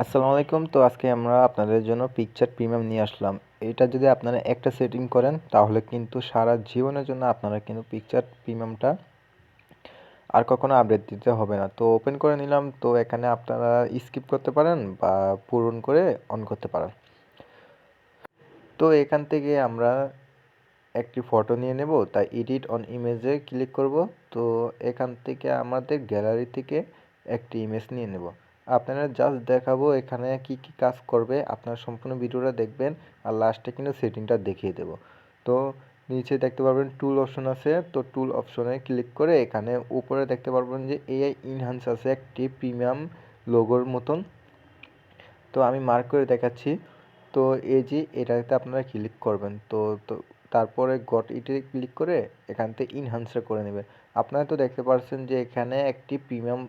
আসসালামু আলাইকুম। তো আজকে আমরা আপনাদের জন্য পিকচার প্রিমিয়াম নিয়ে আসলাম। এটা যদি আপনারা একটা সেটিং করেন তাহলে কিন্তু সারা জীবনের জন্য আপনারা কিন্তু পিকচার প্রিমিয়ামটা আর কখনো আপডেট দিতে হবে না। তো ওপেন করে নিলাম। তো এখানে আপনারা স্কিপ করতে পারেন বা পূরণ করে অন করতে পারেন। তো এখান থেকে আমরা একটি ফটো নিয়ে নেব, তাই এডিট অন ইমেজে ক্লিক করব। তো এখান থেকে আমাদের গ্যালারি থেকে একটি ইমেজ নিয়ে নেব। আপনারা জাস্ট দেখাবো এখানে কি কি কাজ করবে, আপনারা সম্পূর্ণ ভিডিওটা দেখবেন আর লাস্টে কিন্তু সেটিংটা দেখিয়ে দেব। তো নিচে দেখতে পারবেন টুল অপশন আছে, তো টুল অপশনে ক্লিক করে এখানে উপরে দেখতে পারবেন যে এআই ইনহ্যান্স আছে একটি প্রিমিয়াম লোগোর মতন। তো আমি মার্ক করে দেখাচ্ছি। তো এই যে এটাতে আপনারা ক্লিক করবেন। তো তো তারপরে গট ইটে ক্লিক করে এখান থেকে ইনহ্যান্সটা করে নেবেন। আপনারা তো দেখতে পাচ্ছেন যে এখানে একটি প্রিমিয়াম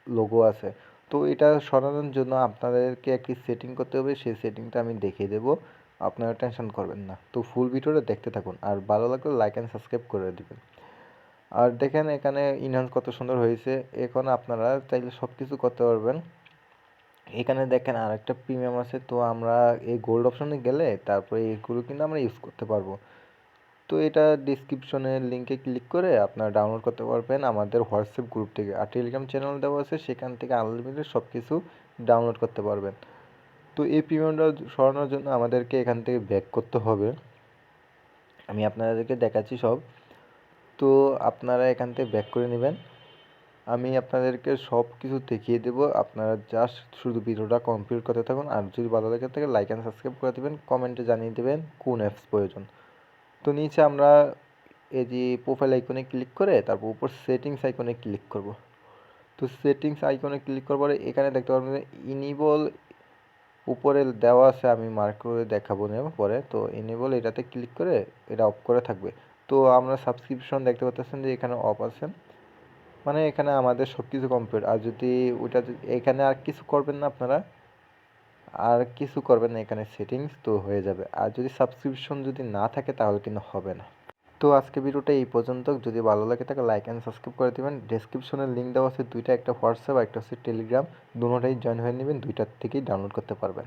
লোগো আছে। তো এটা সরানোর জন্য আপনাদেরকে একটি সেটিং করতে হবে, সেই সেটিংটা আমি দেখিয়ে দেবো, আপনারা টেনশন করবেন না। তো ফুল ভিডিওটা দেখতে থাকুন আর ভালো লাগলে লাইক অ্যান্ড সাবস্ক্রাইব করে দিবেন। আর দেখেন এখানে ইনহ্যান্স কত সুন্দর হয়েছে। এখন আপনারা চাইলে সব কিছু করতে পারবেন। এখানে দেখেন আরেকটা প্রিমিয়াম আছে। তো আমরা এই গোল্ড অপশনে গেলে তারপরে এগুলো কিন্তু আমরা ইউজ করতে পারবো। তো এটা ডিসক্রিপশনের লিঙ্কে ক্লিক করে আপনারা ডাউনলোড করতে পারবেন আমাদের হোয়াটসঅ্যাপ গ্রুপ থেকে। আর টেলিগ্রাম চ্যানেল দেওয়া আছে, সেখান থেকে আনলিমিটেড সব কিছু ডাউনলোড করতে পারবেন। তো এই প্রিমিয়ামটা সরানোর জন্য আমাদেরকে এখান থেকে ব্যাক করতে হবে। আমি আপনাদেরকে দেখাচ্ছি সব। তো আপনারা এখান থেকে ব্যাক করে নেবেন। আমি আপনাদেরকে সব কিছু দেখিয়ে দেবো, আপনারা জাস্ট শুধু ভিডিওটা কমপ্লিট করতে থাকুন। আর যদি ভালো লেগে থাকে লাইক অ্যান্ড সাবস্ক্রাইব করে দেবেন, কমেন্টে জানিয়ে দেবেন কোন অ্যাপস প্রয়োজন। তো নিচে আমরা এই যে প্রোফাইল আইকনে ক্লিক করে তারপর উপর সেটিংস আইকনে ক্লিক করব। তো সেটিংস আইকনে ক্লিক করার পরে এখানে দেখতে পারবেন ইনেবল উপরে দেওয়া আছে, আমি মার্ক করে দেখাবো না পরে। তো ইনেবল এটাতে ক্লিক করে এটা অফ করে থাকবে। তো আমরা সাবস্ক্রিপশন দেখতে পাচ্ছেন যে এখানে অফ আছে, মানে এখানে আমাদের সব কিছু কমপ্লিট। আর যদি ওইটা এখানে আর কিছু করবেন না আপনারা, আর কিছু করবেন না, এখানে সেটিংস তো হয়ে যাবে। আর যদি সাবস্ক্রিপশন যদি না থাকে তাহলে কিন্তু হবে না। তো আজকে ভিডিওটা এই পর্যন্ত। যদি ভালো লাগে তাকে লাইক অ্যান্ড সাবস্ক্রাইব করে দেবেন। ডেসক্রিপশনের লিঙ্ক দেওয়া আছে দুইটা, একটা হোয়াটসঅ্যাপ একটা হচ্ছে টেলিগ্রাম, দুটোটাই জয়েন হয়ে নেবেন, দুইটার থেকেই ডাউনলোড করতে পারবেন।